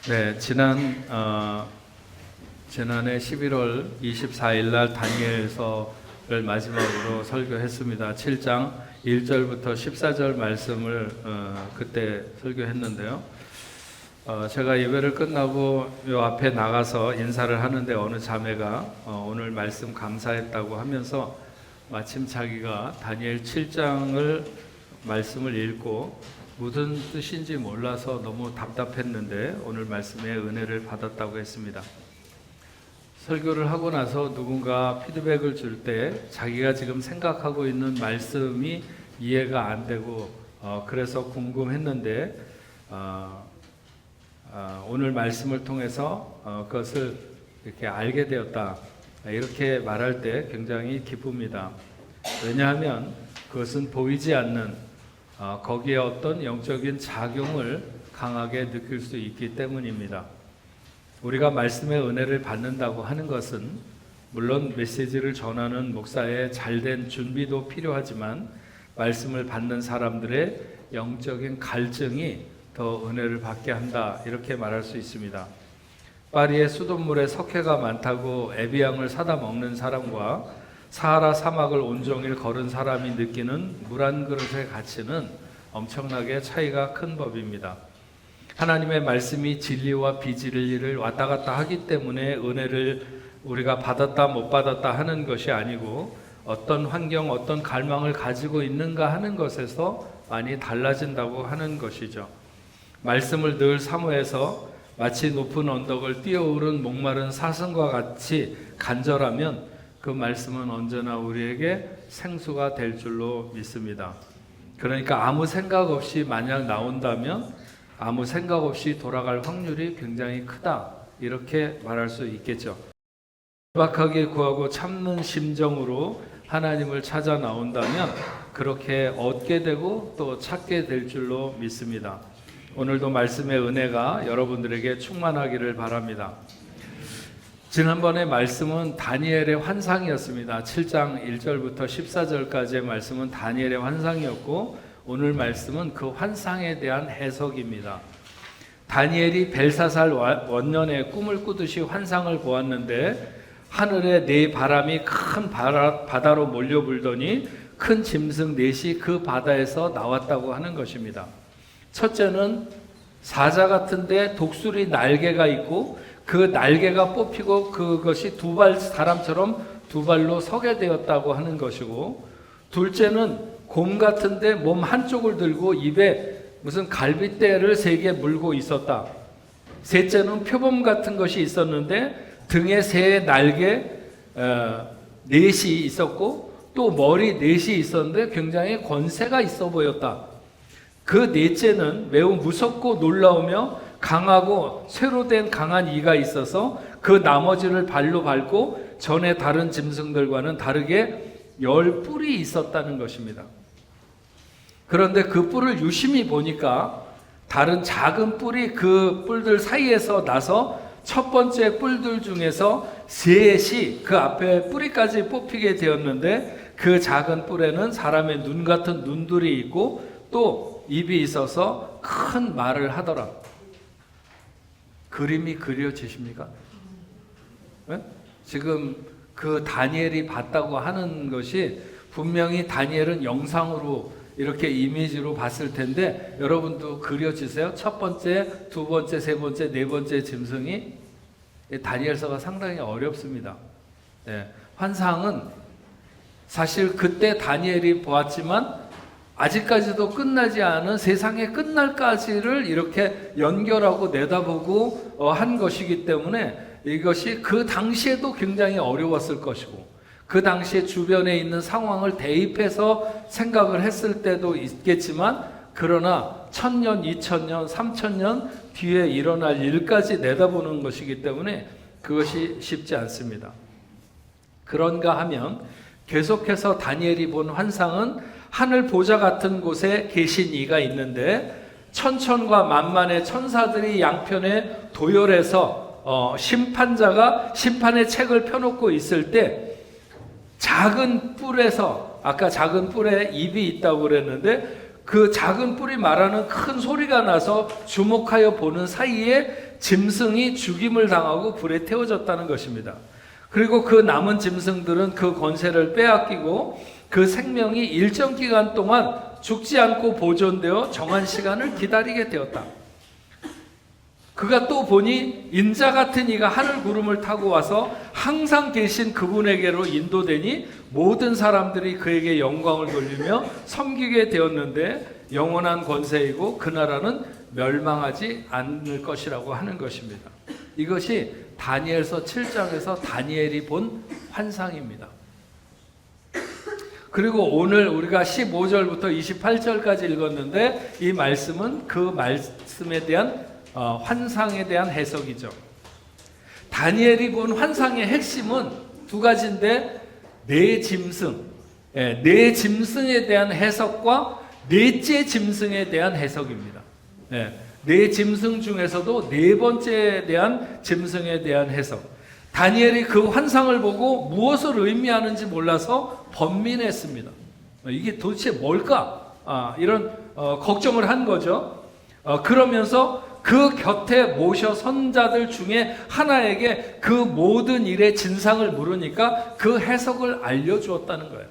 네, 지난해 11월 24일 날 다니엘서를 마지막으로 설교했습니다. 7장 1절부터 14절 말씀을 그때 설교했는데요. 제가 예배를 끝나고 요 앞에 나가서 인사를 하는데 어느 자매가 오늘 말씀 감사했다고 하면서 마침 자기가 다니엘 7장을 말씀을 읽고 무슨 뜻인지 몰라서 너무 답답했는데 오늘 말씀에 은혜를 받았다고 했습니다. 설교를 하고 나서 누군가 피드백을 줄 때 자기가 지금 생각하고 있는 말씀이 이해가 안 되고 그래서 궁금했는데 오늘 말씀을 통해서 그것을 이렇게 알게 되었다, 이렇게 말할 때 굉장히 기쁩니다. 왜냐하면 그것은 보이지 않는 거기에 어떤 영적인 작용을 강하게 느낄 수 있기 때문입니다. 우리가 말씀의 은혜를 받는다고 하는 것은 물론 메시지를 전하는 목사의 잘된 준비도 필요하지만 말씀을 받는 사람들의 영적인 갈증이 더 은혜를 받게 한다, 이렇게 말할 수 있습니다. 파리의 수돗물에 석회가 많다고 에비앙을 사다 먹는 사람과 사하라 사막을 온종일 걸은 사람이 느끼는 물 한 그릇의 가치는 엄청나게 차이가 큰 법입니다. 하나님의 말씀이 진리와 비진리를 왔다 갔다 하기 때문에 은혜를 우리가 받았다 못 받았다 하는 것이 아니고 어떤 환경, 어떤 갈망을 가지고 있는가 하는 것에서 많이 달라진다고 하는 것이죠. 말씀을 늘 사모해서 마치 높은 언덕을 뛰어오른 목마른 사슴과 같이 간절하면 그 말씀은 언제나 우리에게 생수가 될 줄로 믿습니다. 그러니까 아무 생각 없이 만약 나온다면 아무 생각 없이 돌아갈 확률이 굉장히 크다, 이렇게 말할 수 있겠죠. 절박하게 구하고 참는 심정으로 하나님을 찾아 나온다면 그렇게 얻게 되고 또 찾게 될 줄로 믿습니다. 오늘도 말씀의 은혜가 여러분들에게 충만하기를 바랍니다. 지난번에 말씀은 다니엘의 환상이었습니다. 7장 1절부터 14절까지의 말씀은 다니엘의 환상이었고 오늘 말씀은 그 환상에 대한 해석입니다. 다니엘이 벨사살 원년에 꿈을 꾸듯이 환상을 보았는데 하늘에 네 바람이 큰 바다로 몰려불더니 큰 짐승 넷이 그 바다에서 나왔다고 하는 것입니다. 첫째는 사자 같은데 독수리 날개가 있고 그 날개가 뽑히고 그것이 사람처럼 두 발로 서게 되었다고 하는 것이고, 둘째는 곰 같은데 몸 한쪽을 들고 입에 무슨 갈빗대를 3개 물고 있었다. 셋째는 표범 같은 것이 있었는데 등에 3 날개 넷이 있었고 또 머리 넷이 있었는데 굉장히 권세가 있어 보였다. 그 넷째는 매우 무섭고 놀라우며 강하고 쇠로 된 강한 이가 있어서 그 나머지를 발로 밟고 전에 다른 짐승들과는 다르게 10뿔이 있었다는 것입니다. 그런데 그 뿔을 유심히 보니까 다른 작은 뿔이 그 뿔들 사이에서 나서 첫 번째 뿔들 중에서 셋이 그 앞에 뿌리까지 뽑히게 되었는데 그 작은 뿔에는 사람의 눈 같은 눈들이 있고 또 입이 있어서 큰 말을 하더라. 그림이 그려지십니까? 네? 지금 그 다니엘이 봤다고 하는 것이 분명히 다니엘은 영상으로 이렇게 이미지로 봤을 텐데 여러분도 그려지세요? 첫 번째, 두 번째, 세 번째, 네 번째 짐승이 다니엘서가 상당히 어렵습니다. 네. 환상은 사실 그때 다니엘이 보았지만 아직까지도 끝나지 않은 세상의 끝날까지를 이렇게 연결하고 내다보고 한 것이기 때문에 이것이 그 당시에도 굉장히 어려웠을 것이고 그 당시에 주변에 있는 상황을 대입해서 생각을 했을 때도 있겠지만 그러나 1000년, 2000년, 3000년 뒤에 일어날 일까지 내다보는 것이기 때문에 그것이 쉽지 않습니다. 그런가 하면 계속해서 다니엘이 본 환상은 하늘 보좌 같은 곳에 계신 이가 있는데 천천과 만만의 천사들이 양편에 도열해서 심판자가 심판의 책을 펴놓고 있을 때 작은 뿔에서, 아까 작은 뿔에 입이 있다고 그랬는데 그 작은 뿔이 말하는 큰 소리가 나서 주목하여 보는 사이에 짐승이 죽임을 당하고 불에 태워졌다는 것입니다. 그리고 그 남은 짐승들은 그 권세를 빼앗기고 그 생명이 일정 기간 동안 죽지 않고 보존되어 정한 시간을 기다리게 되었다. 그가 또 보니 인자 같은 이가 하늘 구름을 타고 와서 항상 계신 그분에게로 인도되니 모든 사람들이 그에게 영광을 돌리며 섬기게 되었는데 영원한 권세이고 그 나라는 멸망하지 않을 것이라고 하는 것입니다. 이것이 다니엘서 7장에서 다니엘이 본 환상입니다. 그리고 오늘 우리가 15절부터 28절까지 읽었는데 이 말씀은 그 말씀에 대한 환상에 대한 해석이죠. 다니엘이 본 환상의 핵심은 두 가지인데 네 짐승, 네 짐승에 대한 해석과 넷째 짐승에 대한 해석입니다. 네 짐승 중에서도 네 번째에 대한 짐승에 대한 해석. 다니엘이 그 환상을 보고 무엇을 의미하는지 몰라서 번민했습니다. 이게 도대체 뭘까? 이런 걱정을 한 거죠. 그러면서 그 곁에 모셔 선 자들 중에 하나에게 그 모든 일의 진상을 물으니까 그 해석을 알려주었다는 거예요.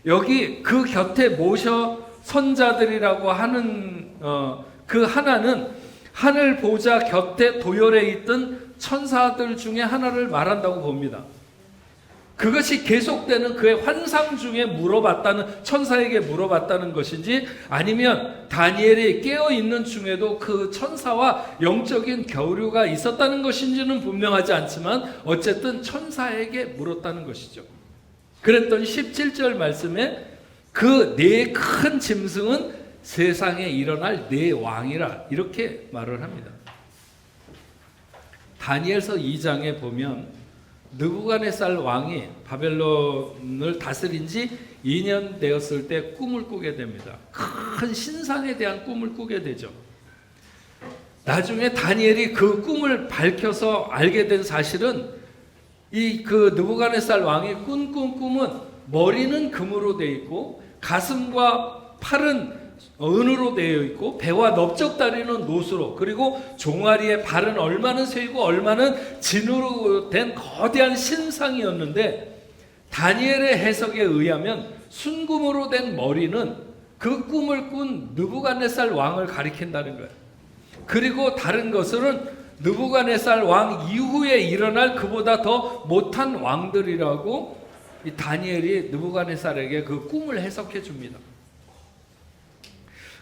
여기 그 곁에 모셔 선 자들이라고 하는 그 하나는 하늘 보좌 곁에 도열해 있던 천사들 중에 하나를 말한다고 봅니다. 그것이 계속되는 그의 환상 중에 물어봤다는, 천사에게 물어봤다는 것인지 아니면 다니엘이 깨어있는 중에도 그 천사와 영적인 교류가 있었다는 것인지는 분명하지 않지만 어쨌든 천사에게 물었다는 것이죠. 그랬더니 17절 말씀에 그 네 큰 짐승은 세상에 일어날 네 왕이라 이렇게 말을 합니다. 다니엘서 2장에 보면 느부갓네살 왕이 바벨론을 다스린 지 2년 되었을 때 꿈을 꾸게 됩니다. 큰 신상에 대한 꿈을 꾸게 되죠. 나중에 다니엘이 그 꿈을 밝혀서 알게 된 사실은 이 그 느부갓네살 왕이 꾼 꿈은 머리는 금으로 되어 있고 가슴과 팔은 은으로 되어 있고 배와 넓적다리는 노수로, 그리고 종아리의 발은 얼마는 쇠이고 얼마는 진으로 된 거대한 신상이었는데 다니엘의 해석에 의하면 순금으로 된 머리는 그 꿈을 꾼 느부갓네살 왕을 가리킨다는 거예요. 그리고 다른 것은 느부갓네살 왕 이후에 일어날 그보다 더 못한 왕들이라고 이 다니엘이 느부갓네살에게 그 꿈을 해석해 줍니다.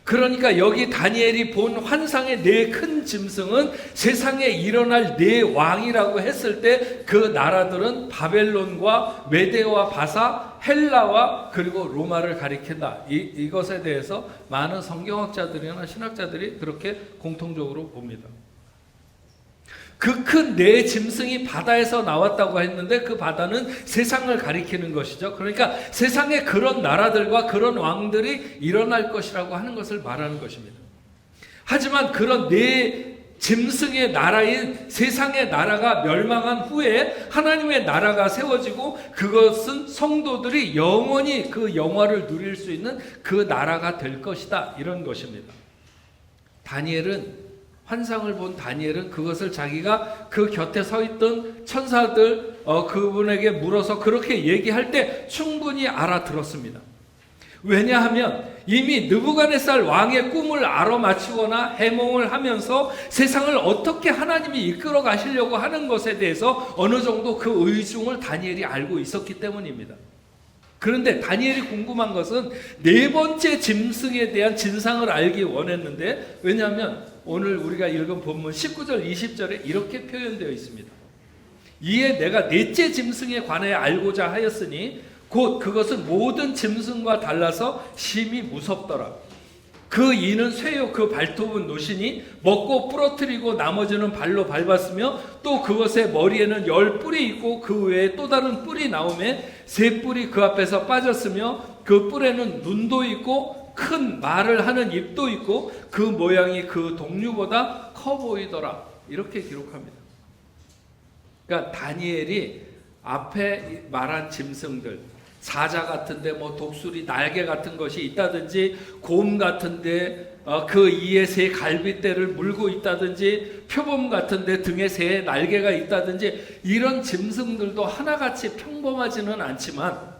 그러니까 여기 다니엘이 본 환상의 네 큰 짐승은 세상에 일어날 네 왕이라고 했을 때 그 나라들은 바벨론과 메데와 바사, 헬라와 그리고 로마를 가리킨다. 이것에 대해서 많은 성경학자들이나 신학자들이 그렇게 공통적으로 봅니다. 그 큰 네 짐승이 바다에서 나왔다고 했는데 그 바다는 세상을 가리키는 것이죠. 그러니까 세상에 그런 나라들과 그런 왕들이 일어날 것이라고 하는 것을 말하는 것입니다. 하지만 그런 네 짐승의 나라인 세상의 나라가 멸망한 후에 하나님의 나라가 세워지고 그것은 성도들이 영원히 그 영화를 누릴 수 있는 그 나라가 될 것이다. 이런 것입니다. 환상을 본 다니엘은 그것을 자기가 그 곁에 서 있던 천사들 그분에게 물어서 그렇게 얘기할 때 충분히 알아들었습니다. 왜냐하면 이미 느부갓네살 왕의 꿈을 알아맞히거나 해몽을 하면서 세상을 어떻게 하나님이 이끌어 가시려고 하는 것에 대해서 어느 정도 그 의중을 다니엘이 알고 있었기 때문입니다. 그런데 다니엘이 궁금한 것은 네 번째 짐승에 대한 진상을 알기 원했는데, 왜냐하면 오늘 우리가 읽은 본문 19절 20절에 이렇게 표현되어 있습니다. 이에 내가 넷째 짐승에 관해 알고자 하였으니 곧 그것은 모든 짐승과 달라서 심히 무섭더라. 그 이는 쇠요 그 발톱은 노시니 먹고 부러뜨리고 나머지는 발로 밟았으며 또 그것의 머리에는 10뿔이 있고 그 외에 또 다른 뿔이 나오매 3뿔이 그 앞에서 빠졌으며 그 뿔에는 눈도 있고 큰 말을 하는 입도 있고 그 모양이 그 동류보다 커 보이더라. 이렇게 기록합니다. 그러니까 다니엘이 앞에 말한 짐승들, 사자 같은데 뭐 독수리 날개 같은 것이 있다든지 곰 같은데 그 이에 새 갈빗대를 물고 있다든지 표범 같은데 등에 새 날개가 있다든지 이런 짐승들도 하나같이 평범하지는 않지만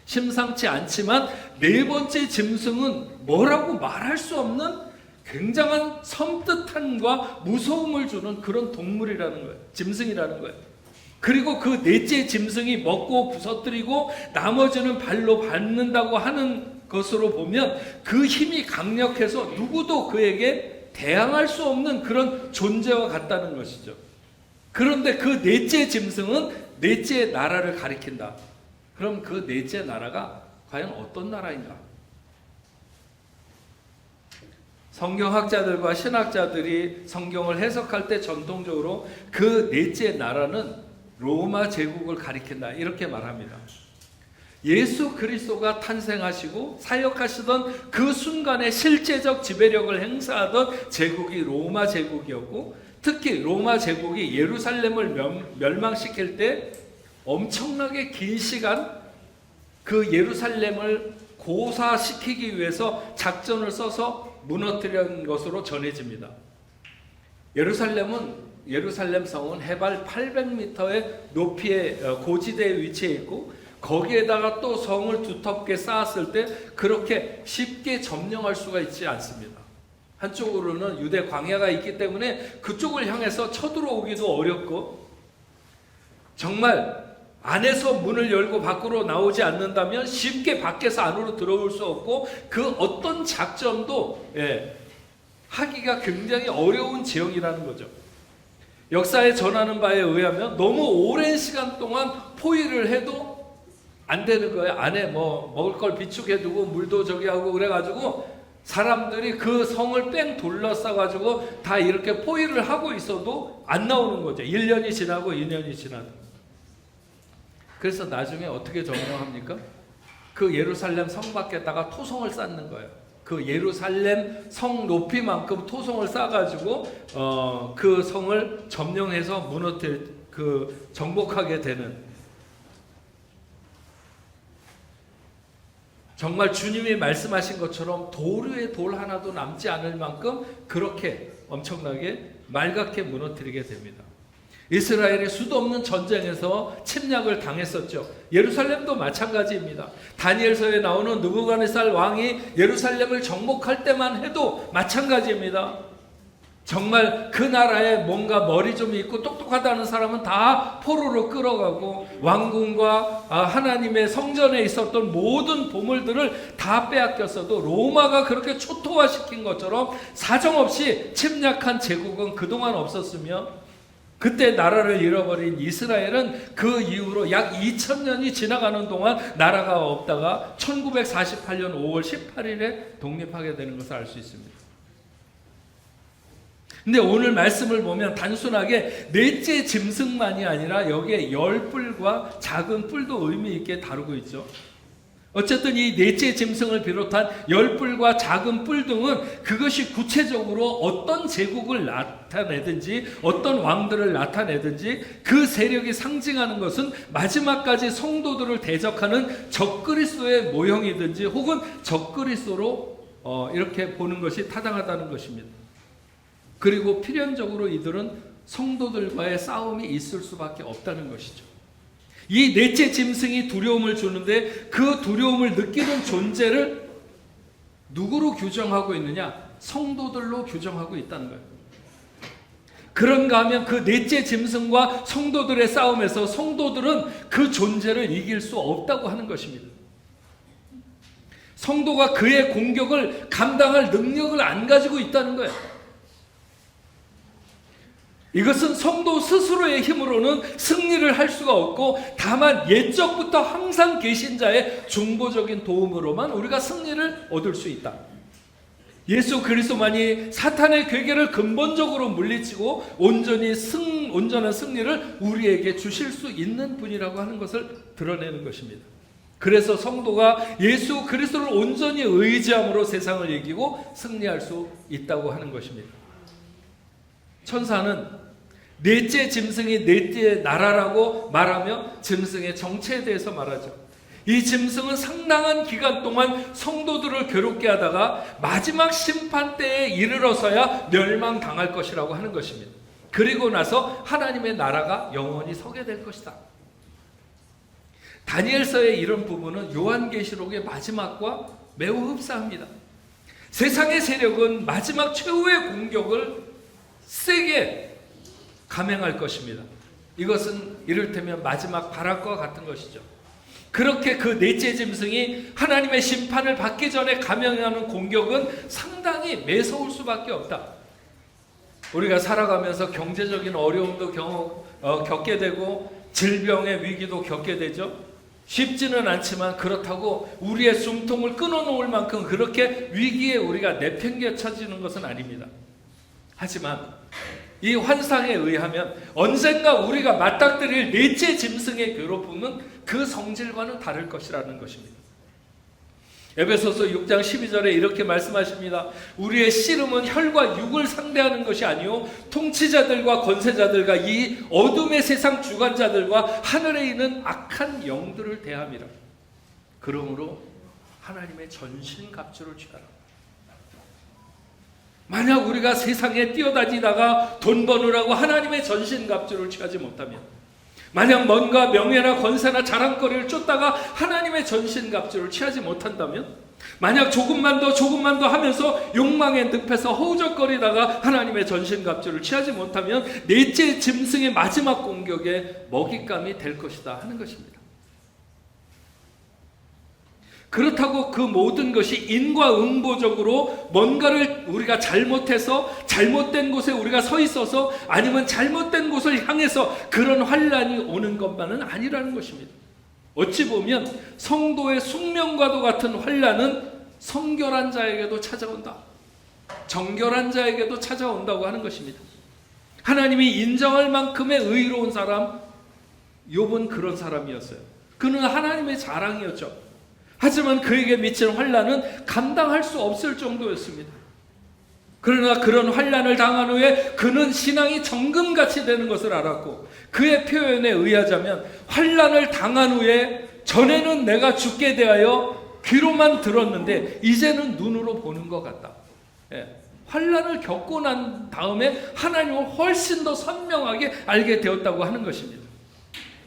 심상치 않지만 네 번째 짐승은 뭐라고 말할 수 없는 굉장한 섬뜩함과 무서움을 주는 그런 동물이라는 거예요. 짐승이라는 거예요. 그리고 그 넷째 짐승이 먹고 부서뜨리고 나머지는 발로 밟는다고 하는 것으로 보면 그 힘이 강력해서 누구도 그에게 대항할 수 없는 그런 존재와 같다는 것이죠. 그런데 그 넷째 짐승은 넷째 나라를 가리킨다. 그럼 그 넷째 나라가 과연 어떤 나라인가? 성경학자들과 신학자들이 성경을 해석할 때 전통적으로 그 넷째 나라는 로마 제국을 가리킨다 이렇게 말합니다. 예수 그리스도가 탄생하시고 사역하시던 그 순간에 실제적 지배력을 행사하던 제국이 로마 제국이었고, 특히 로마 제국이 예루살렘을 멸망시킬 때 엄청나게 긴 시간 그 예루살렘을 고사시키기 위해서 작전을 써서 무너뜨린 것으로 전해집니다. 예루살렘 성은 해발 800m의 높이의 고지대에 위치해 있고, 거기에다가 또 성을 두텁게 쌓았을 때 그렇게 쉽게 점령할 수가 있지 않습니다. 한쪽으로는 유대 광야가 있기 때문에 그쪽을 향해서 쳐들어오기도 어렵고, 정말 안에서 문을 열고 밖으로 나오지 않는다면 쉽게 밖에서 안으로 들어올 수 없고, 그 어떤 작전도 하기가 굉장히 어려운 지형이라는 거죠. 역사에 전하는 바에 의하면 너무 오랜 시간 동안 포위를 해도 안 되는 거예요. 안에 뭐 먹을 걸 비축해두고 물도 저기 하고 그래가지고 사람들이 그 성을 뺑 둘러싸가지고 다 이렇게 포위를 하고 있어도 안 나오는 거죠. 1년이 지나고 2년이 지나도. 그래서 나중에 어떻게 점령합니까? 그 예루살렘 성 밖에다가 토성을 쌓는 거예요. 그 예루살렘 성 높이만큼 토성을 쌓아가지고 그 성을 점령해서 정복하게 되는, 정말 주님이 말씀하신 것처럼 돌 위에 돌 하나도 남지 않을 만큼 그렇게 엄청나게 맑게 무너뜨리게 됩니다. 이스라엘이 수도 없는 전쟁에서 침략을 당했었죠. 예루살렘도 마찬가지입니다. 다니엘서에 나오는 느부갓네살 왕이 예루살렘을 정복할 때만 해도 마찬가지입니다. 정말 그 나라에 뭔가 머리 좀 있고 똑똑하다는 사람은 다 포로로 끌어가고, 왕궁과 하나님의 성전에 있었던 모든 보물들을 다 빼앗겼어도 로마가 그렇게 초토화시킨 것처럼 사정없이 침략한 제국은 그동안 없었으며, 그때 나라를 잃어버린 이스라엘은 그 이후로 약 2000년이 지나가는 동안 나라가 없다가 1948년 5월 18일에 독립하게 되는 것을 알 수 있습니다. 근데 오늘 말씀을 보면 단순하게 넷째 짐승만이 아니라 여기에 열 뿔과 작은 뿔도 의미 있게 다루고 있죠. 어쨌든 이 넷째 짐승을 비롯한 열 뿔과 작은 뿔 등은 그것이 구체적으로 어떤 제국을 나타내든지 어떤 왕들을 나타내든지 그 세력이 상징하는 것은 마지막까지 성도들을 대적하는 적그리스도의 모형이든지 혹은 적그리스도로 이렇게 보는 것이 타당하다는 것입니다. 그리고 필연적으로 이들은 성도들과의 싸움이 있을 수밖에 없다는 것이죠. 이 넷째 짐승이 두려움을 주는데 그 두려움을 느끼는 존재를 누구로 규정하고 있느냐? 성도들로 규정하고 있다는 거예요. 그런가 하면 그 넷째 짐승과 성도들의 싸움에서 성도들은 그 존재를 이길 수 없다고 하는 것입니다. 성도가 그의 공격을 감당할 능력을 안 가지고 있다는 거예요. 이것은 성도 스스로의 힘으로는 승리를 할 수가 없고, 다만 옛적부터 항상 계신 자의 중보적인 도움으로만 우리가 승리를 얻을 수 있다. 예수 그리스도만이 사탄의 괴계를 근본적으로 물리치고 온전한 승리를 우리에게 주실 수 있는 분이라고 하는 것을 드러내는 것입니다. 그래서 성도가 예수 그리스도를 온전히 의지함으로 세상을 이기고 승리할 수 있다고 하는 것입니다. 천사는 넷째 짐승이 넷째 나라라고 말하며 짐승의 정체에 대해서 말하죠. 이 짐승은 상당한 기간 동안 성도들을 괴롭게 하다가 마지막 심판 때에 이르러서야 멸망당할 것이라고 하는 것입니다. 그리고 나서 하나님의 나라가 영원히 서게 될 것이다. 다니엘서의 이런 부분은 요한계시록의 마지막과 매우 흡사합니다. 세상의 세력은 마지막 최후의 공격을 세게 감행할 것입니다. 이것은 이를테면 마지막 발악과 같은 것이죠. 그렇게 그 넷째 짐승이 하나님의 심판을 받기 전에 감행하는 공격은 상당히 매서울 수밖에 없다. 우리가 살아가면서 경제적인 어려움도 겪게 되고 질병의 위기도 겪게 되죠. 쉽지는 않지만 그렇다고 우리의 숨통을 끊어놓을 만큼 그렇게 위기에 우리가 내팽개쳐지는 것은 아닙니다. 하지만 이 환상에 의하면 언젠가 우리가 맞닥뜨릴 넷째 짐승의 괴롭힘은 그 성질과는 다를 것이라는 것입니다. 에베소서 6장 12절에 이렇게 말씀하십니다. 우리의 씨름은 혈과 육을 상대하는 것이 아니요 통치자들과 권세자들과 이 어둠의 세상 주관자들과 하늘에 있는 악한 영들을 대함이라. 그러므로 하나님의 전신갑주를 취하라. 만약 우리가 세상에 뛰어다니다가 돈 버느라고 하나님의 전신갑주를 취하지 못하면, 만약 뭔가 명예나 권세나 자랑거리를 쫓다가 하나님의 전신갑주를 취하지 못한다면, 만약 조금만 더 하면서 욕망에 늪에서 허우적거리다가 하나님의 전신갑주를 취하지 못하면 넷째 짐승의 마지막 공격에 먹잇감이 될 것이다 하는 것입니다. 그렇다고 그 모든 것이 인과응보적으로 뭔가를 우리가 잘못해서 잘못된 곳에 우리가 서 있어서 아니면 잘못된 곳을 향해서 그런 환란이 오는 것만은 아니라는 것입니다. 어찌 보면 성도의 숙명과도 같은 환란은 성결한 자에게도 찾아온다. 정결한 자에게도 찾아온다고 하는 것입니다. 하나님이 인정할 만큼의 의로운 사람, 욥은 그런 사람이었어요. 그는 하나님의 자랑이었죠. 하지만 그에게 미친 환란은 감당할 수 없을 정도였습니다. 그러나 그런 환란을 당한 후에 그는 신앙이 정금같이 되는 것을 알았고, 그의 표현에 의하자면 환란을 당한 후에 전에는 내가 죽게 대하여 귀로만 들었는데 이제는 눈으로 보는 것 같다. 환란을 겪고 난 다음에 하나님을 훨씬 더 선명하게 알게 되었다고 하는 것입니다.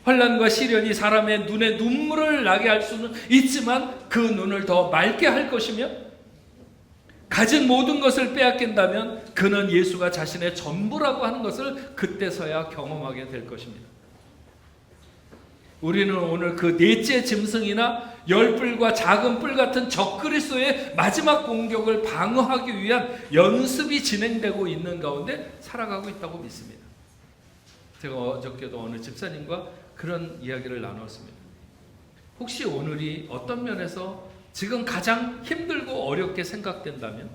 환난과 시련이 사람의 눈에 눈물을 나게 할 수는 있지만 그 눈을 더 맑게 할 것이며, 가진 모든 것을 빼앗긴다면 그는 예수가 자신의 전부라고 하는 것을 그때서야 경험하게 될 것입니다. 우리는 오늘 그 넷째 짐승이나 열뿔과 작은 뿔 같은 적그리스도의 마지막 공격을 방어하기 위한 연습이 진행되고 있는 가운데 살아가고 있다고 믿습니다. 제가 어저께도 어느 집사님과 그런 이야기를 나눴습니다. 혹시 오늘이 어떤 면에서 지금 가장 힘들고 어렵게 생각된다면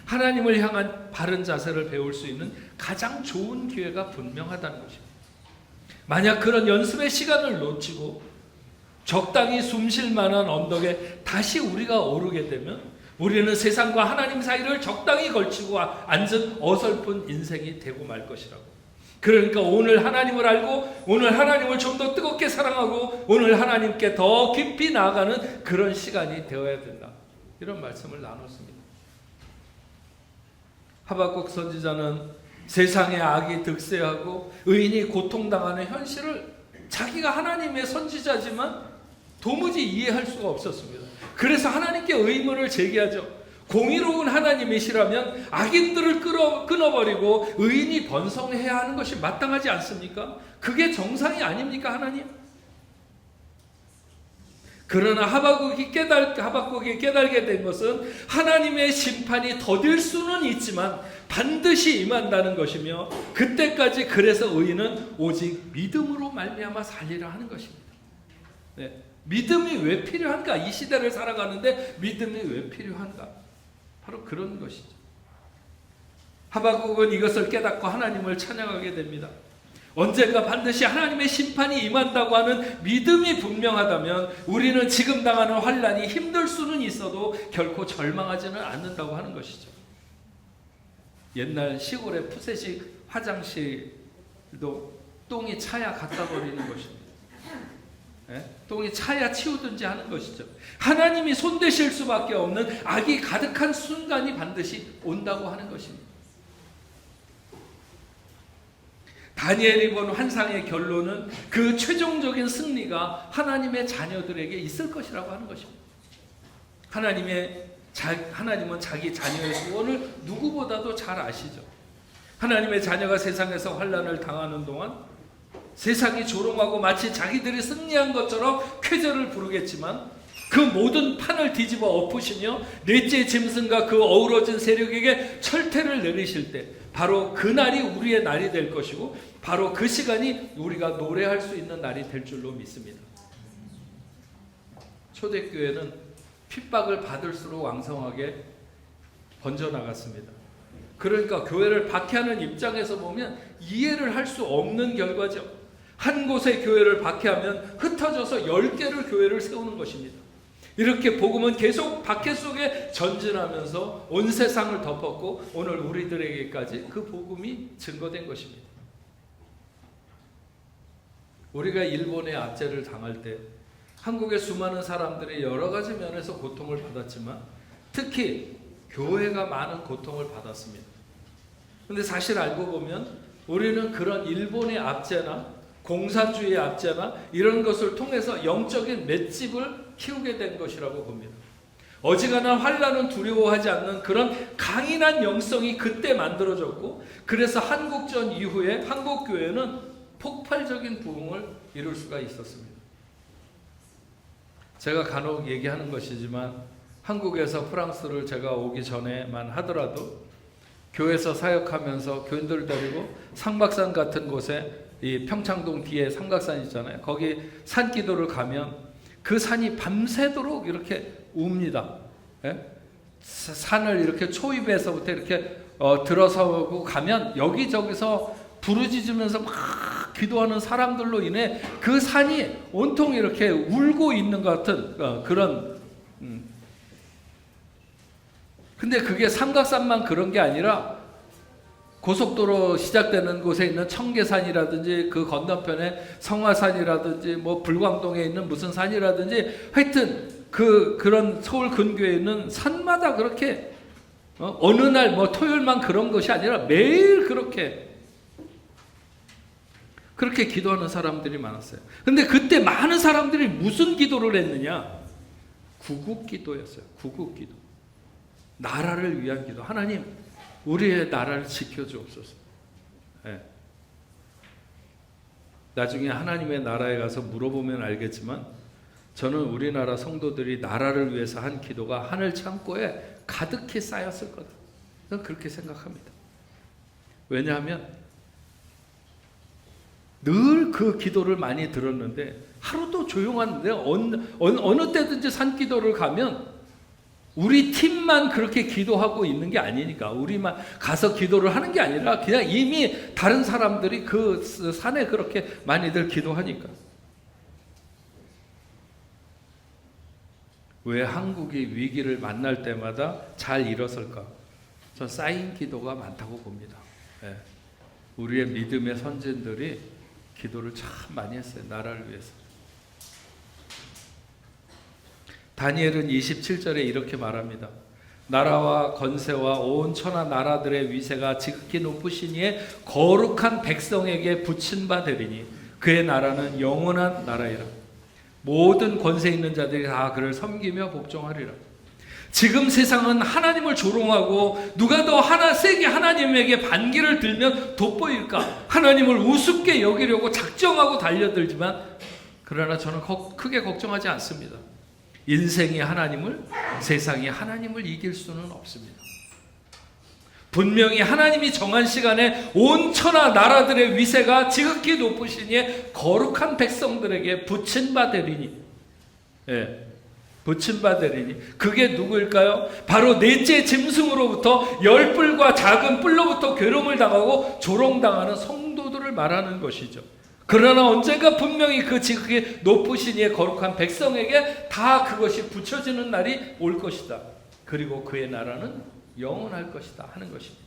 하나님을 향한 바른 자세를 배울 수 있는 가장 좋은 기회가 분명하다는 것입니다. 만약 그런 연습의 시간을 놓치고 적당히 숨 쉴 만한 언덕에 다시 우리가 오르게 되면 우리는 세상과 하나님 사이를 적당히 걸치고 앉은 어설픈 인생이 되고 말 것이라고. 그러니까 오늘 하나님을 알고 오늘 하나님을 좀 더 뜨겁게 사랑하고 오늘 하나님께 더 깊이 나아가는 그런 시간이 되어야 된다. 이런 말씀을 나눴습니다. 하박국 선지자는 세상의 악이 득세하고 의인이 고통당하는 현실을 자기가 하나님의 선지자지만 도무지 이해할 수가 없었습니다. 그래서 하나님께 의문을 제기하죠. 공의로운 하나님이시라면 악인들을 끊어버리고 의인이 번성해야 하는 것이 마땅하지 않습니까? 그게 정상이 아닙니까, 하나님? 그러나 하박국이 깨달게 된 것은 하나님의 심판이 더딜 수는 있지만 반드시 임한다는 것이며, 그때까지 그래서 의인은 오직 믿음으로 말미암아 살리라 하는 것입니다. 네. 믿음이 왜 필요한가? 이 시대를 살아가는데 믿음이 왜 필요한가? 바로 그런 것이죠. 하박국은 이것을 깨닫고 하나님을 찬양하게 됩니다. 언젠가 반드시 하나님의 심판이 임한다고 하는 믿음이 분명하다면 우리는 지금 당하는 환난이 힘들 수는 있어도 결코 절망하지는 않는다고 하는 것이죠. 옛날 시골의 푸세식 화장실도 똥이 차야 갖다 버리는 것입니다. 똥이 차야 치우든지 하는 것이죠. 하나님이 손대실 수밖에 없는 악이 가득한 순간이 반드시 온다고 하는 것입니다. 다니엘이 본 환상의 결론은 그 최종적인 승리가 하나님의 자녀들에게 있을 것이라고 하는 것입니다. 하나님은 자기 자녀의 소원을 누구보다도 잘 아시죠. 하나님의 자녀가 세상에서 환난을 당하는 동안 세상이 조롱하고 마치 자기들이 승리한 것처럼 쾌절을 부르겠지만 그 모든 판을 뒤집어 엎으시며 넷째 짐승과 그 어우러진 세력에게 철퇴를 내리실 때 바로 그 날이 우리의 날이 될 것이고 바로 그 시간이 우리가 노래할 수 있는 날이 될 줄로 믿습니다. 초대교회는 핍박을 받을수록 왕성하게 번져나갔습니다. 그러니까 교회를 박해하는 입장에서 보면 이해를 할 수 없는 결과죠. 한 곳의 교회를 박해하면 흩어져서 10개를 교회를 세우는 것입니다. 이렇게 복음은 계속 박해 속에 전진하면서 온 세상을 덮었고 오늘 우리들에게까지 그 복음이 증거된 것입니다. 우리가 일본의 압제를 당할 때 한국의 수많은 사람들이 여러 가지 면에서 고통을 받았지만 특히 교회가 많은 고통을 받았습니다. 그런데 사실 알고 보면 우리는 그런 일본의 압제나 공산주의의 압제나 이런 것을 통해서 영적인 맷집을 키우게 된 것이라고 봅니다. 어지간한 환난은 두려워하지 않는 그런 강인한 영성이 그때 만들어졌고 그래서 한국전 이후에 한국교회는 폭발적인 부흥을 이룰 수가 있었습니다. 제가 간혹 얘기하는 것이지만 한국에서 프랑스를 제가 오기 전에만 하더라도 교회에서 사역하면서 교인들 데리고 상박산 같은 곳에 이 평창동 뒤에 삼각산 있잖아요. 거기 산기도를 가면 그 산이 밤새도록 이렇게 웁니다. 산을 이렇게 초입에서부터 이렇게 들어서고 가면 여기저기서 부르짖으면서 막 기도하는 사람들로 인해 그 산이 온통 이렇게 울고 있는 것 같은 그런 근데 그게 삼각산만 그런 게 아니라 고속도로 시작되는 곳에 있는 청계산이라든지 그 건너편에 성화산이라든지 뭐 불광동에 있는 무슨 산이라든지 하여튼 그런 서울 근교에 있는 산마다 그렇게 어느 날 뭐 토요일만 그런 것이 아니라 매일 그렇게 기도하는 사람들이 많았어요. 근데 그때 많은 사람들이 무슨 기도를 했느냐? 구국기도였어요. 구국기도. 나라를 위한 기도. 하나님, 우리의 나라를 지켜주옵소서. 네. 나중에 하나님의 나라에 가서 물어보면 알겠지만 저는 우리나라 성도들이 나라를 위해서 한 기도가 하늘 창고에 가득히 쌓였을 거다. 저는 그렇게 생각합니다. 왜냐하면 늘 그 기도를 많이 들었는데 하루도 조용한데 어느 때든지 산기도를 가면 우리 팀만 그렇게 기도하고 있는 게 아니니까 우리만 가서 기도를 하는 게 아니라 그냥 이미 다른 사람들이 그 산에 그렇게 많이들 기도하니까. 왜 한국이 위기를 만날 때마다 잘 일어설까? 전 쌓인 기도가 많다고 봅니다. 네. 우리의 믿음의 선진들이 기도를 참 많이 했어요. 나라를 위해서. 다니엘은 27절에 이렇게 말합니다. 나라와 건세와 온 천하 나라들의 위세가 지극히 높으신 이의 거룩한 백성에게 붙인 바 되리니 그의 나라는 영원한 나라이라. 모든 권세 있는 자들이 다 그를 섬기며 복종하리라. 지금 세상은 하나님을 조롱하고 누가 더 세게 하나님에게 반기를 들면 돋보일까 하나님을 우습게 여기려고 작정하고 달려들지만 그러나 저는 크게 걱정하지 않습니다. 인생이 하나님을, 세상이 하나님을 이길 수는 없습니다. 분명히 하나님이 정한 시간에 온 천하 나라들의 위세가 지극히 높으신 이의 거룩한 백성들에게 붙인 바 되리니, 붙인 바 되리니 그게 누구일까요? 바로 넷째 짐승으로부터 열뿔과 작은 뿔로부터 괴로움을 당하고 조롱당하는 성도들을 말하는 것이죠. 그러나 언젠가 분명히 그 지극히 높으신 이의 거룩한 백성에게 다 그것이 붙여지는 날이 올 것이다. 그리고 그의 나라는 영원할 것이다 하는 것입니다.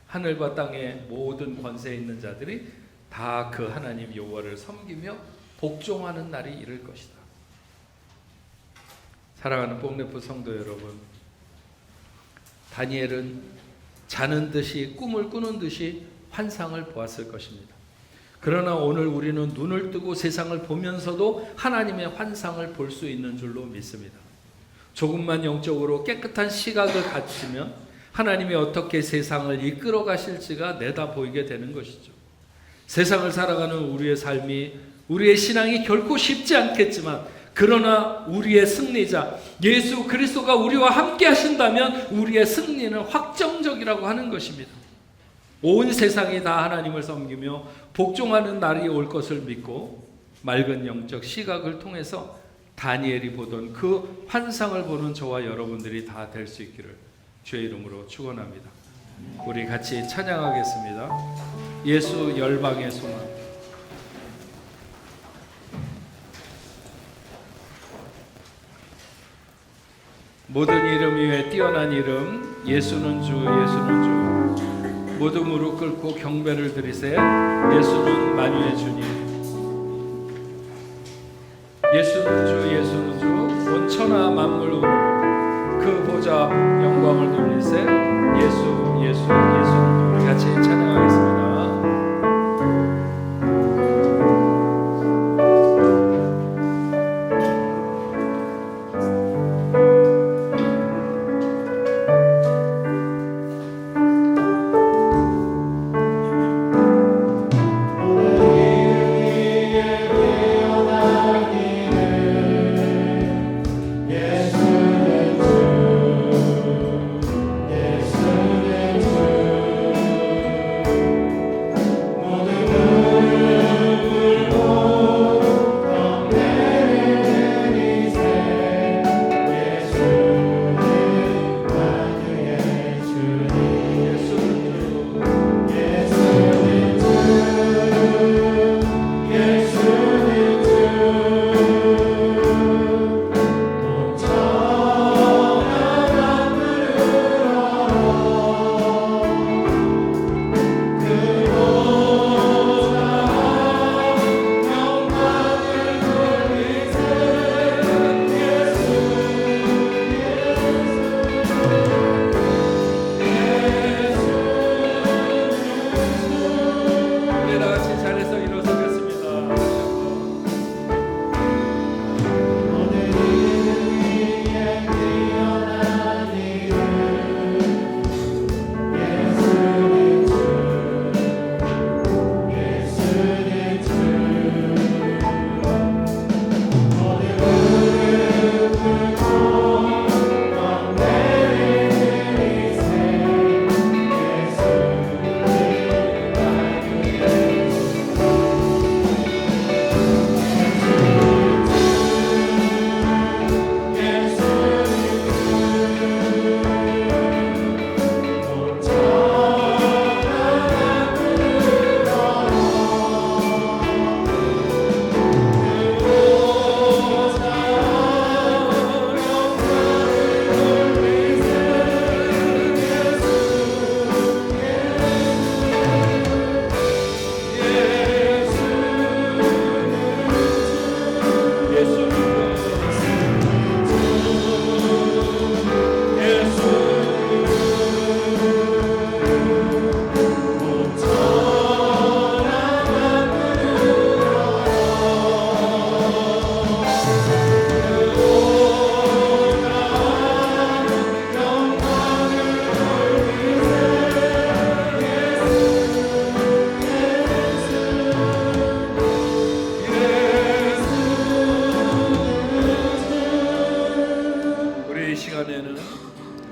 하늘과 땅의 모든 권세 있는 자들이 다 그 하나님 여호와를 섬기며 복종하는 날이 이를 것이다. 사랑하는 뽕네프 성도 여러분, 다니엘은 자는 듯이, 꿈을 꾸는 듯이 환상을 보았을 것입니다. 그러나 오늘 우리는 눈을 뜨고 세상을 보면서도 하나님의 환상을 볼 수 있는 줄로 믿습니다. 조금만 영적으로 깨끗한 시각을 갖추면 하나님이 어떻게 세상을 이끌어 가실지가 내다 보이게 되는 것이죠. 세상을 살아가는 우리의 삶이, 우리의 신앙이 결코 쉽지 않겠지만, 그러나 우리의 승리자 예수 그리스도가 우리와 함께 하신다면 우리의 승리는 확정적이라고 하는 것입니다. 온 세상이 다 하나님을 섬기며 복종하는 날이 올 것을 믿고 맑은 영적 시각을 통해서 다니엘이 보던 그 환상을 보는 저와 여러분들이 다 될 수 있기를 주의 이름으로 축원합니다. 우리 같이 찬양하겠습니다. 예수 열방의 소망. 모든 이름 위에 뛰어난 이름, 예수는 주, 예수는 주. 모두 무릎 꿇고 경배를 드리세. 예수는 만유의 주님. 예수는 주, 예수는 주. 온 천하 만물으로 그 보좌 앞 영광을 돌리세. 예수, 예수, 예수는 주. 우리 같이 찬양하겠습니다.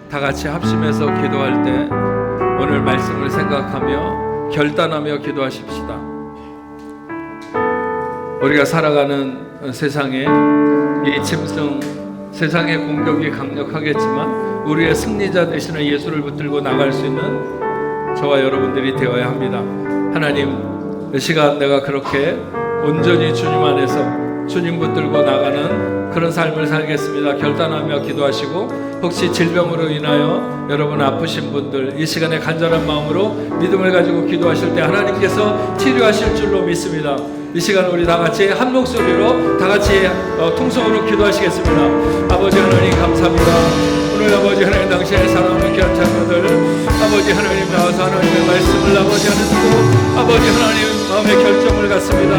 다 같이 합심해서 기도할 때 오늘 말씀을 생각하며 결단하며 기도하십시다. 우리가 살아가는 세상에 이 짐승, 세상의 공격이 강력하겠지만 우리의 승리자 되시는 예수를 붙들고 나갈 수 있는 저와 여러분들이 되어야 합니다. 하나님, 이 시간 내가 그렇게 온전히 주님 안에서 주님 붙들고 나가는 그런 삶을 살겠습니다. 결단하며 기도하시고, 혹시 질병으로 인하여 여러분 아프신 분들 이 시간에 간절한 마음으로 믿음을 가지고 기도하실 때 하나님께서 치료하실 줄로 믿습니다. 이 시간 우리 다 같이 한 목소리로 다 같이 통성으로 기도하시겠습니다. 아버지 하나님 감사합니다. 오늘 아버지 하나님 당신의 사랑하는 귀한 자녀들 아버지 하나님 나와서 하나님의 말씀을 아버지 하나님 듣고 아버지 하나님 마음의 결정을 갖습니다.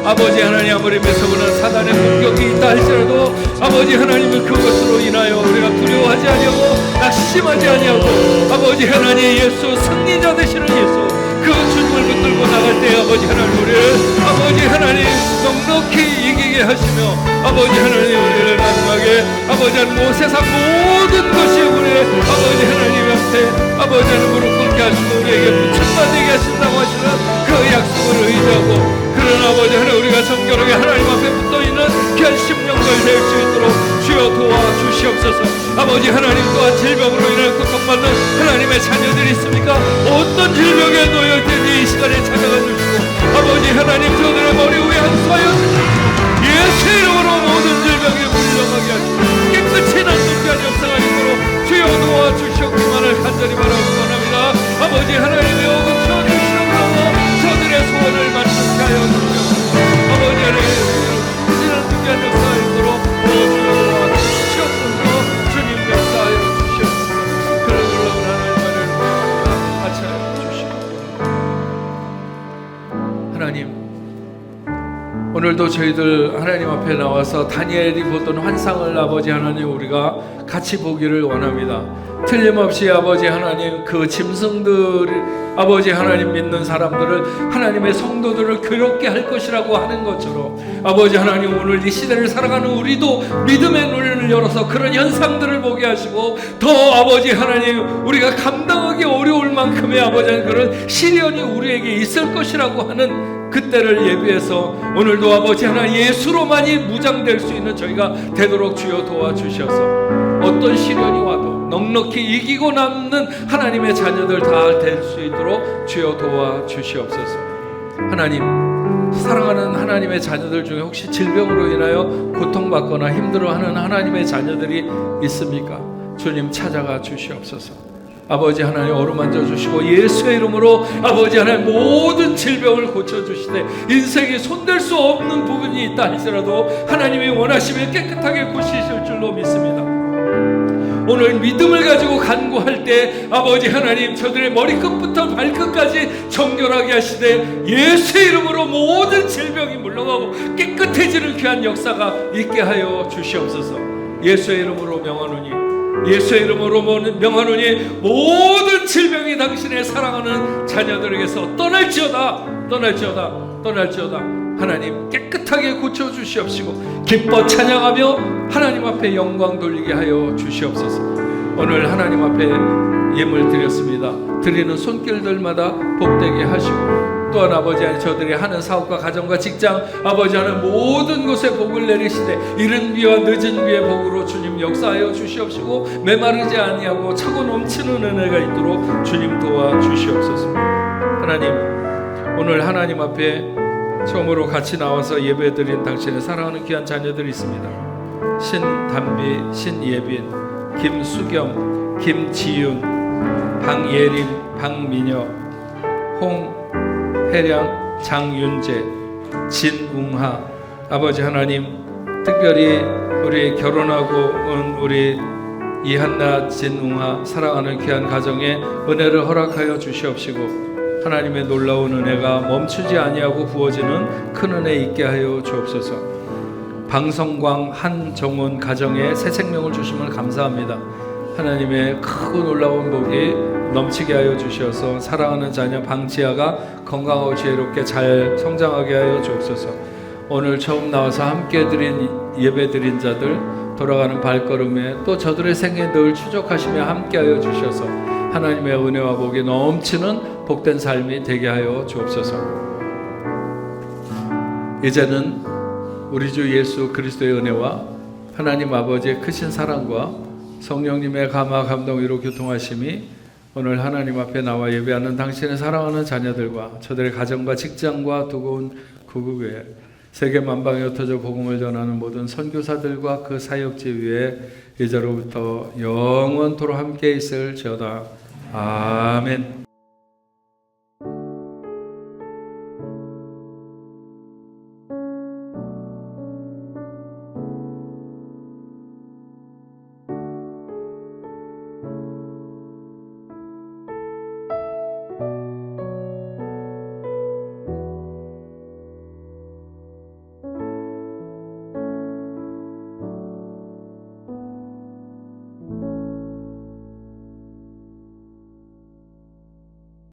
아버지 하나님 아무리 매서우는 사단의 공격이 있다 할지라도 아버지 하나님은 그것으로 인하여 우리가 두려워하지 아니하고 낙심하지 아니하고 아버지 하나님 예수 승리자 되시는 예수 그 주님을 붙들고 나갈 때 아버지 하나님 우리를 아버지 하나님 넉넉히 이기게 하시며 아버지 하나님 우리를 마지막에 아버지 하나님 세상 모든 것이 우리 아버지 하나님 앞에 아버지 하나님 무릎 꿇게 하시고 우리에게 부천받게 하신다고 하시는 그 약속을 의지하고 그런 아버지 하나님 우리가 정결하게 하나님 앞에 붙어있는 귀한 심령들 될 수 있도록 주여 도와주시옵소서. 아버지 하나님 또한 질병으로 인해 고통받는 하나님의 자녀들이 있습니까? 어떤 질병에 놓여있든지 이 시간에 찾아가 주시고 아버지 하나님 저들의 머리 위에 한수하여 예수 이름으로 모든 질병에 물러가게 하시고 깨끗이 낫는 귀한 역사가 있도록 주여 도와주시옵기만을 간절히 바라고 원합니다. 아버지 하나님의 오금 쳐주시옵소서. 저들의 소원을 만족케 하여 주시옵소서. 아버지 하나님 이제는 귀한 역사가 있도록 도와주시옵소서. 주님 역사하여 주시옵소서. 그런 놀라운 하나님만을 같이 하여 주시옵소서. 하나님 오늘도 저희들 하나님 앞에 나와서 다니엘이 보던 환상을 아버지 하나님 우리가 같이 보기를 원합니다. 틀림없이 아버지 하나님 그 짐승들 아버지 하나님 믿는 사람들을 하나님의 성도들을 괴롭게 할 것이라고 하는 것처럼 아버지 하나님 오늘 이 시대를 살아가는 우리도 믿음의 눈을 열어서 그런 현상들을 보게 하시고 더 아버지 하나님 우리가 감당하기 어려울 만큼의 아버지 하나님 그런 시련이 우리에게 있을 것이라고 하는 그때를 예비해서 오늘도 아버지 하나님 예수로만이 무장될 수 있는 저희가 되도록 주여 도와주셔서 어떤 시련이 와도 넉넉히 이기고 남는 하나님의 자녀들 다 될 수 있도록 주여 도와주시옵소서. 하나님 사랑하는 하나님의 자녀들 중에 혹시 질병으로 인하여 고통받거나 힘들어하는 하나님의 자녀들이 있습니까? 주님 찾아가 주시옵소서. 아버지 하나님 어루만져 주시고 예수의 이름으로 아버지 하나님 모든 질병을 고쳐주시되 인생에 손댈 수 없는 부분이 있다 할지라도 하나님이 원하시면 깨끗하게 고치실 줄로 믿습니다. 오늘 믿음을 가지고 간구할 때 아버지 하나님 저들의 머리끝부터 발끝까지 정결하게 하시되 예수의 이름으로 모든 질병이 물러가고 깨끗해지는 귀한 역사가 있게 하여 주시옵소서. 예수의 이름으로 명하노니 예수의 이름으로 명하노니 모든 질병이 당신의 사랑하는 자녀들에게서 떠날지어다 하나님 깨끗하게 고쳐주시옵시고 기뻐 찬양하며 하나님 앞에 영광 돌리게 하여 주시옵소서. 오늘 하나님 앞에 예물 드렸습니다. 드리는 손길들마다 복되게 하시고 또한 아버지 하나님 저들이 하는 사업과 가정과 직장 아버지 하나님 모든 곳에 복을 내리시되 이른 비와 늦은 비의 복으로 주님 역사하여 주시옵시고 메마르지 아니하고 차고 넘치는 은혜가 있도록 주님 도와주시옵소서. 하나님 오늘 하나님 앞에 처음으로 같이 나와서 예배드린 당신의 사랑하는 귀한 자녀들이 있습니다. 신담비, 신예빈, 김수겸, 김지윤, 방예림, 방민혁, 홍혜량, 장윤재, 진웅하 아버지 하나님 특별히 우리 결혼하고 온 우리 이한나, 진웅하 사랑하는 귀한 가정에 은혜를 허락하여 주시옵시고 하나님의 놀라운 은혜가 멈추지 아니하고 부어지는 큰 은혜 있게 하여 주옵소서. 방성광 한정원 가정에 새 생명을 주심을 감사합니다. 하나님의 크고 놀라운 복이 넘치게 하여 주셔서 사랑하는 자녀 방지아가 건강하고 지혜롭게 잘 성장하게 하여 주옵소서. 오늘 처음 나와서 함께 드린 예배 드린 자들 돌아가는 발걸음에 또 저들의 생에 늘 추적하시며 함께 하여 주셔서 하나님의 은혜와 복이 넘치는 복된 삶이 되게 하여 주옵소서. 이제는 우리 주 예수 그리스도의 은혜와 하나님 아버지의 크신 사랑과 성령님의 감화 감동으로 교통하심이 오늘 하나님 앞에 나와 예배하는 당신의 사랑하는 자녀들과 저들의 가정과 직장과 두고온 구국에 세계 만방에 흩어져 복음을 전하는 모든 선교사들과 그 사역지 위에 이제로부터 영원토록 함께 있을지어다. 아멘.